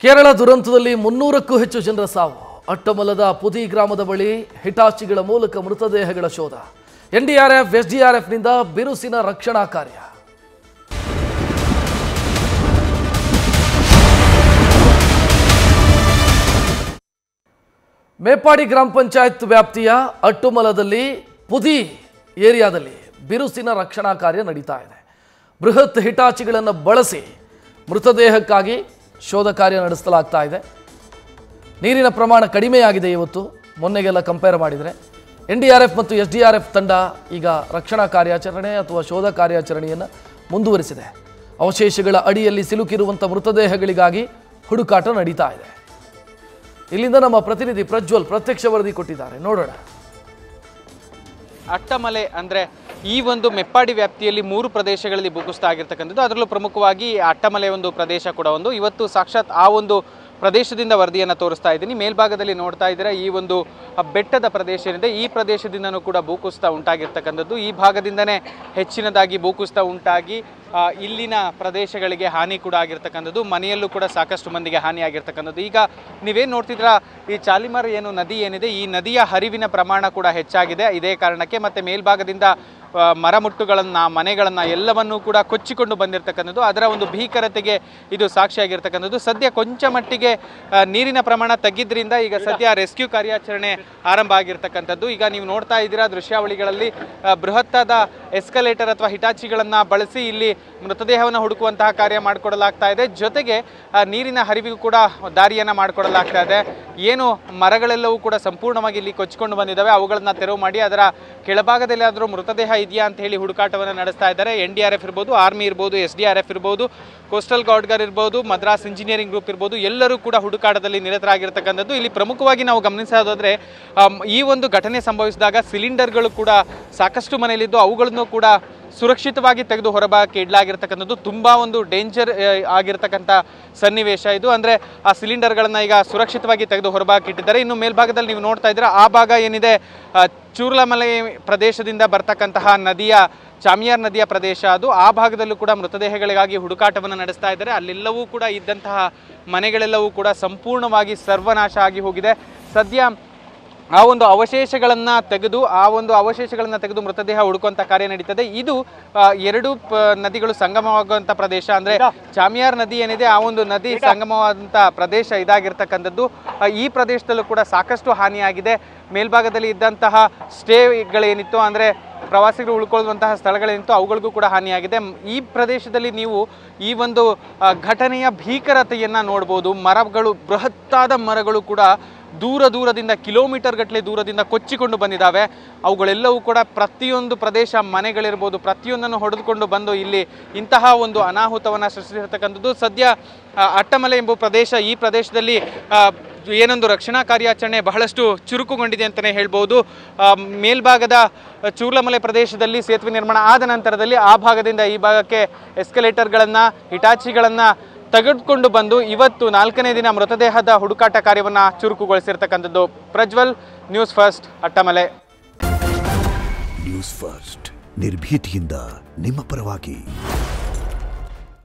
ಕೇರಳ ದುರಂತದಲ್ಲಿ 300ಕ್ಕೂ ಹೆಚ್ಚು ಜನರ ಸಾವು. ಅಟ್ಟಮಲದ ಪುದಿ ಗ್ರಾಮದ ಬಳಿ ಹಿಟಾಚಿಗಳ ಮೂಲಕ ಮೃತದೇಹಗಳ ಶೋಧ. ಎನ್ಡಿಆರ್ಎಫ್ ಎಸ್ಡಿಆರ್ಎಫ್ನಿಂದ ಬಿರುಸಿನ ರಕ್ಷಣಾ ಕಾರ್ಯ. ಮೇಪಾಡಿ ಗ್ರಾಮ ಪಂಚಾಯತ್ ವ್ಯಾಪ್ತಿಯ ಅಟ್ಟುಮಲದಲ್ಲಿ ಪುದಿ ಏರಿಯಾದಲ್ಲಿ ಬಿರುಸಿನ ರಕ್ಷಣಾ ಕಾರ್ಯ ನಡೀತಾ ಇದೆ. ಬೃಹತ್ ಹಿಟಾಚಿಗಳನ್ನು ಬಳಸಿ ಮೃತದೇಹಕ್ಕಾಗಿ ಶೋಧ ಕಾರ್ಯ ನಡೆಸಲಾಗ್ತಾ ಇದೆ. ನೀರಿನ ಪ್ರಮಾಣ ಕಡಿಮೆಯಾಗಿದೆ ಇವತ್ತು ಮೊನ್ನೆಗೆಲ್ಲ ಕಂಪೇರ್ ಮಾಡಿದರೆ. ಎನ್ಡಿಆರ್ಎಫ್ ಮತ್ತು ಎಸ್ಡಿಆರ್ಎಫ್ ತಂಡ ಈಗ ರಕ್ಷಣಾ ಕಾರ್ಯಾಚರಣೆ ಅಥವಾ ಶೋಧ ಕಾರ್ಯಾಚರಣೆಯನ್ನು ಮುಂದುವರಿಸಿದೆ. ಅವಶೇಷಗಳ ಅಡಿಯಲ್ಲಿ ಸಿಲುಕಿರುವಂಥ ಮೃತದೇಹಗಳಿಗಾಗಿ ಹುಡುಕಾಟ ನಡೀತಾ ಇದೆ. ಇಲ್ಲಿಂದ ನಮ್ಮ ಪ್ರತಿನಿಧಿ ಪ್ರಜ್ವಲ್ ಪ್ರತ್ಯಕ್ಷ ವರದಿ ಕೊಟ್ಟಿದ್ದಾರೆ, ನೋಡೋಣ. ಅಟ್ಟಮಲೆ ಅಂದರೆ ಈ ಒಂದು ಮೆಪ್ಪಾಡಿ ವ್ಯಾಪ್ತಿಯಲ್ಲಿ 3 ಪ್ರದೇಶಗಳಲ್ಲಿ ಭೂಕುಸಿತ ಆಗಿರ್ತಕ್ಕಂಥದ್ದು. ಅದರಲ್ಲೂ ಪ್ರಮುಖವಾಗಿ ಅಟ್ಟಮಲೆ ಒಂದು ಪ್ರದೇಶ ಕೂಡ ಒಂದು. ಇವತ್ತು ಸಾಕ್ಷಾತ್ ಆ ಒಂದು ಪ್ರದೇಶದಿಂದ ವರದಿಯನ್ನು ತೋರಿಸ್ತಾ ಇದ್ದೀನಿ. ಮೇಲ್ಭಾಗದಲ್ಲಿ ನೋಡ್ತಾ ಇದ್ದೀರಾ, ಈ ಒಂದು ಬೆಟ್ಟದ ಪ್ರದೇಶ ಏನಿದೆ, ಈ ಪ್ರದೇಶದಿಂದನೂ ಕೂಡ ಭೂಕುಸಿತ ಉಂಟಾಗಿರ್ತಕ್ಕಂಥದ್ದು. ಈ ಭಾಗದಿಂದನೇ ಹೆಚ್ಚಿನದಾಗಿ ಭೂಕುಸಿತ ಉಂಟಾಗಿ ಇಲ್ಲಿನ ಪ್ರದೇಶಗಳಿಗೆ ಹಾನಿ ಕೂಡ ಆಗಿರ್ತಕ್ಕಂಥದ್ದು. ಮನೆಯಲ್ಲೂ ಕೂಡ ಸಾಕಷ್ಟು ಮಂದಿಗೆ ಹಾನಿ ಆಗಿರ್ತಕ್ಕಂಥದ್ದು. ಈಗ ನೀವೇನು ನೋಡ್ತಿದ್ರ, ಈ ಚಾಲಿಮಾರ್ ಏನು ನದಿ ಏನಿದೆ, ಈ ನದಿಯ ಹರಿವಿನ ಪ್ರಮಾಣ ಕೂಡ ಹೆಚ್ಚಾಗಿದೆ. ಇದೇ ಕಾರಣಕ್ಕೆ ಮತ್ತೆ ಮೇಲ್ಭಾಗದಿಂದ ಮರಮುಟ್ಟುಗಳನ್ನು, ಮನೆಗಳನ್ನು ಎಲ್ಲವನ್ನೂ ಕೂಡ ಕೊಚ್ಚಿಕೊಂಡು ಬಂದಿರತಕ್ಕಂಥದ್ದು. ಅದರ ಒಂದು ಭೀಕರತೆಗೆ ಇದು ಸಾಕ್ಷಿಯಾಗಿರ್ತಕ್ಕಂಥದ್ದು. ಸದ್ಯ ಕೊಂಚ ಮಟ್ಟಿಗೆ ನೀರಿನ ಪ್ರಮಾಣ ತಗ್ಗಿದ್ರಿಂದ ಈಗ ಸದ್ಯ ರೆಸ್ಕ್ಯೂ ಕಾರ್ಯಾಚರಣೆ ಆರಂಭ ಆಗಿರ್ತಕ್ಕಂಥದ್ದು. ಈಗ ನೀವು ನೋಡ್ತಾ ಇದ್ದೀರಾ ದೃಶ್ಯಾವಳಿಗಳಲ್ಲಿ ಬೃಹತ್ತಾದ ಎಸ್ಕಲೇಟರ್ ಅಥವಾ ಹಿಟಾಚಿಗಳನ್ನು ಬಳಸಿ ಇಲ್ಲಿ ಮೃತದೇಹವನ್ನು ಹುಡುಕುವಂತಹ ಕಾರ್ಯ ಮಾಡಿಕೊಡಲಾಗ್ತಾ ಇದೆ. ಜೊತೆಗೆ ನೀರಿನ ಹರಿವಿಗೂ ಕೂಡ ದಾರಿಯನ್ನು ಮಾಡಿಕೊಡಲಾಗ್ತಾ ಇದೆ. ಏನು ಮರಗಳೆಲ್ಲವೂ ಕೂಡ ಸಂಪೂರ್ಣವಾಗಿ ಇಲ್ಲಿ ಕೊಚ್ಚಿಕೊಂಡು ಬಂದಿದ್ದಾವೆ, ಅವುಗಳನ್ನು ತೆರವು ಮಾಡಿ ಅದರ ಕೆಳಭಾಗದಲ್ಲಿ ಆದರೂ ಮೃತದೇಹ ಇದೆಯಾ ಅಂತ ಹೇಳಿ ಹುಡುಕಾಟವನ್ನು ನಡೆಸ್ತಾ ಇದ್ದಾರೆ. ಎನ್ಡಿಆರ್ಎಫ್ ಇರ್ಬೋದು, ಆರ್ಮಿ ಇರ್ಬೋದು, ಎಸ್ಡಿಆರ್ಎಫ್ ಇರ್ಬೋದು, ಕೋಸ್ಟಲ್ ಗಾರ್ಡ್ ಇರ್ಬೋದು, ಮದ್ರಾಸ್ ಇಂಜಿನಿಯರಿಂಗ್ ಗ್ರೂಪ್ ಇರ್ಬೋದು, ಎಲ್ಲರೂ ಕೂಡ ಹುಡುಕಾಟದಲ್ಲಿ ನಿರತರಾಗಿರ್ತಕ್ಕಂಥದ್ದು. ಇಲ್ಲಿ ಪ್ರಮುಖವಾಗಿ ನಾವು ಗಮನಿಸೋದಾದರೆ, ಈ ಒಂದು ಘಟನೆ ಸಂಭವಿಸಿದಾಗ ಸಿಲಿಂಡರ್ಗಳು ಕೂಡ ಸಾಕಷ್ಟು ಮನೆಯಲ್ಲಿದ್ದು ಅವುಗಳನ್ನು ಕೂಡ ಸುರಕ್ಷಿತವಾಗಿ ತೆಗೆದು ಹೊರಭಾಗಕ್ಕೆ ಇಡಲಾಗಿರ್ತಕ್ಕಂಥದ್ದು. ತುಂಬ ಒಂದು ಡೇಂಜರ್ ಆಗಿರ್ತಕ್ಕಂಥ ಸನ್ನಿವೇಶ ಇದು. ಅಂದರೆ ಆ ಸಿಲಿಂಡರ್ಗಳನ್ನು ಈಗ ಸುರಕ್ಷಿತವಾಗಿ ತೆಗೆದು ಹೊರಭಾಗಕ್ಕೆ ಇಟ್ಟಿದ್ದಾರೆ. ಇನ್ನು ಮೇಲ್ಭಾಗದಲ್ಲಿ ನೀವು ನೋಡ್ತಾ ಇದ್ದೀರಾ, ಆ ಭಾಗ ಏನಿದೆ ಚೂರ್ಲಮಲೆ ಪ್ರದೇಶದಿಂದ ಬರ್ತಕ್ಕಂತಹ ನದಿಯ ಚಾಮಿಯಾರ್ ನದಿಯ ಪ್ರದೇಶ ಅದು. ಆ ಭಾಗದಲ್ಲೂ ಕೂಡ ಮೃತದೇಹಗಳಿಗಾಗಿ ಹುಡುಕಾಟವನ್ನು ನಡೆಸ್ತಾ ಇದ್ದಾರೆ. ಅಲ್ಲೆಲ್ಲವೂ ಕೂಡ ಇದ್ದಂತಹ ಮನೆಗಳೆಲ್ಲವೂ ಕೂಡ ಸಂಪೂರ್ಣವಾಗಿ ಸರ್ವನಾಶ ಆಗಿ ಹೋಗಿದೆ. ಸದ್ಯ ಆ ಒಂದು ಅವಶೇಷಗಳನ್ನು ತೆಗೆದು ಮೃತದೇಹ ಹುಡುಕುವಂಥ ಕಾರ್ಯ ನಡೀತದೆ. ಇದು 2 ನದಿಗಳು ಸಂಗಮವಾಗುವಂಥ ಪ್ರದೇಶ. ಅಂದರೆ ಚಾಮಿಯಾರ್ ನದಿ ಏನಿದೆ, ಆ ಒಂದು ನದಿ ಸಂಗಮವಾದಂಥ ಪ್ರದೇಶ ಇದಾಗಿರ್ತಕ್ಕಂಥದ್ದು. ಈ ಪ್ರದೇಶದಲ್ಲೂ ಕೂಡ ಸಾಕಷ್ಟು ಹಾನಿಯಾಗಿದೆ. ಮೇಲ್ಭಾಗದಲ್ಲಿ ಇದ್ದಂತಹ ಸ್ಟೇಗಳೇನಿತ್ತು, ಅಂದರೆ ಪ್ರವಾಸಿಗರು ಉಳ್ಕೊಳ್ಳುವಂತಹ ಸ್ಥಳಗಳೇನಿತ್ತು, ಅವುಗಳಿಗೂ ಕೂಡ ಹಾನಿಯಾಗಿದೆ. ಈ ಪ್ರದೇಶದಲ್ಲಿ ನೀವು ಈ ಒಂದು ಘಟನೆಯ ಭೀಕರತೆಯನ್ನು ನೋಡ್ಬೋದು. ಮರಗಳು, ಬೃಹತ್ತಾದ ಮರಗಳು ಕೂಡ ದೂರದಿಂದ ಕಿಲೋಮೀಟರ್ ಗಟ್ಟಲೆ ದೂರದಿಂದ ಕೊಚ್ಚಿಕೊಂಡು ಬಂದಿದ್ದಾವೆ. ಅವುಗಳೆಲ್ಲವೂ ಕೂಡ ಪ್ರತಿಯೊಂದು ಪ್ರದೇಶ, ಮನೆಗಳಿರ್ಬೋದು, ಪ್ರತಿಯೊಂದನ್ನು ಹೊಡೆದುಕೊಂಡು ಬಂದು ಇಲ್ಲಿ ಇಂತಹ ಒಂದು ಅನಾಹುತವನ್ನು ಸೃಷ್ಟಿಸಿರ್ತಕ್ಕಂಥದ್ದು. ಸದ್ಯ ಅಟ್ಟಮಲೆ ಎಂಬ ಪ್ರದೇಶ, ಈ ಪ್ರದೇಶದಲ್ಲಿ ಏನೊಂದು ರಕ್ಷಣಾ ಕಾರ್ಯಾಚರಣೆ ಬಹಳಷ್ಟು ಚುರುಕುಗೊಂಡಿದೆ ಅಂತಲೇ ಹೇಳ್ಬೋದು. ಮೇಲ್ಭಾಗದ ಚೂರ್ಲಮಲೆ ಪ್ರದೇಶದಲ್ಲಿ ಸೇತುವೆ ನಿರ್ಮಾಣ ಆದ ನಂತರದಲ್ಲಿ ಆ ಭಾಗದಿಂದ ಈ ಭಾಗಕ್ಕೆ ಎಸ್ಕಲೇಟರ್ಗಳನ್ನು, ಹಿಟಾಚಿಗಳನ್ನು ತೆಗೆದುಕೊಂಡು ಬಂದು ಇವತ್ತು 4ನೇ ದಿನ ಮೃತದೇಹದ ಹುಡುಕಾಟ ಕಾರ್ಯವನ್ನು ಚುರುಕುಗೊಳಿಸಿರ್ತಕ್ಕಂಥದ್ದು. Prajwal, news first, Attamale. News first, ನಿರ್ಭೀತಿಯಿಂದ ನಿಮ್ಮ ಪರವಾಗಿ.